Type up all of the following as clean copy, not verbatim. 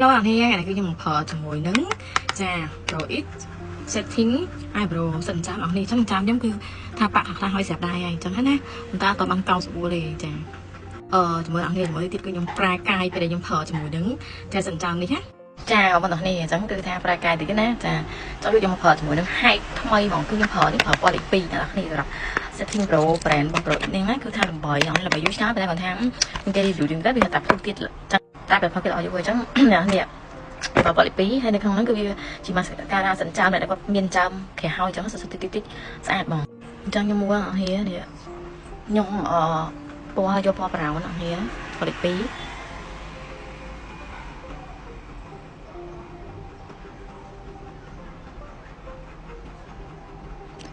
Hello អ្នកនាងគឺខ្ញុំប្រើជាមួយនឹងចា Pro X setting eyebrow សិនចាំអ្នកនាងចឹងចាំខ្ញុំគឺថាបាក់ខ្លះហើយស្រាប់ដែរហើយអញ្ចឹងណាប៉ុន្តែអត់បានកោសស្រួលទេចាជាមួយអ្នកនាងជាមួយទៀតគឺខ្ញុំប្រើកាយពេលដែលខ្ញុំប្រើជាមួយនឹងចាសិនចាំនេះណាចាអរគុណអ្នកនាងអញ្ចឹងគឺថាប្រើកាយតិចណាចាចង់ខ្ញុំប្រើជាមួយនឹង height ថ្មីហ្មងគឺខ្ញុំប្រើនេះប្រើពណ៌លេខ2អ្នកនាងសម្រាប់ setting pro brand របស់ Pro X នេះណាគឺថាល្បីអស់ល្បីយូរឆ្នាំតែគាត់ថាគេ review ទៀតវាថាផ្ទុកទៀតតែប្រផាក់គេឲ្យយូរអញ្ចឹងអ្នកនេះបើបលពីហើយនៅក្នុងហ្នឹងគឺវាជាមកការសិនចាំតែគាត់មានចាំគេហើយអញ្ចឹងសុទ្ធតិចស្អាតបងអញ្ចឹងខ្ញុំមួហៀនេះខ្ញុំពណ៌យកពណ៌ប្រៅណាហៀបលពី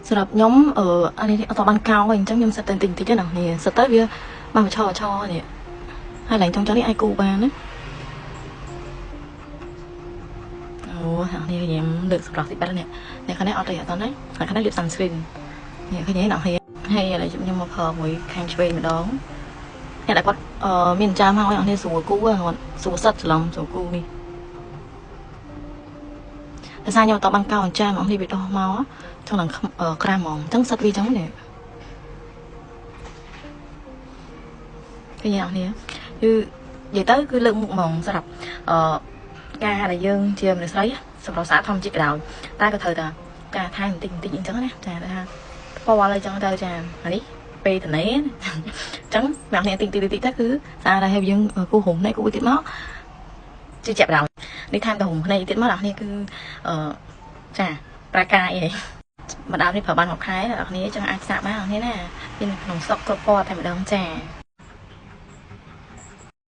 សម្រាប់ខ្ញុំអានេះអត់បានកោអញ្ចឹងខ្ញុំសិតតែតិចណាហៀសិតទៅវាមកឆនេះហើយឡើងចង់នេះឲ្យគូបានណានេះខ្ញុំលើកសម្រាប់តិចបាត់នេះខាងនេះអត់ទេអត់ទេខាងនេះលាប sunscreen នេះឃើញទេអ្នកហើយឥឡូវខ្ញុំមកប្រើមួយខាងឆ្វេងម្ដងអ្នកដែលគាត់មានចាំហើយអ្នកនេះស្រួលគូគាត់ស្រួលសិតច្រឡំស្រួលគូនេះតែសារខ្ញុំអត់បានកោអញ្ចឹងអ្នកនេះវាដោះមកចង់ឡើងក្រាមហ្មងអញ្ចឹងសិតវាអញ្ចឹងនេះឃើញអ្នកនេះគឺនិយាយទៅគឺលើកមុខហ្មងសម្រាប់ការដែលយើងជាមនុស្សស្រីសម្រាប់សារធម្មជាតិក៏ដោយតែក៏ត្រូវតែការថែមបន្តិចអញ្ចឹងណាចាថាពណ៌អីចឹងទៅចាអានេះពេលត្នេអញ្ចឹងអ្នកនេះតិចទៅគឺសារដែលឲ្យយើងគូរុំនេះគូទៀតមកជាចាប់ដល់នេះថែមទៅរុំភ្នែកទៀតមកអ្នកនេះគឺចាប្រាកាយឯងម្ដងនេះប្រើបាន1ខែអ្នកនេះចឹងអាចសាកបានអ្នកនេះណាមានក្នុងស្តុកគ្រប់ពណ៌តែម្ដងចា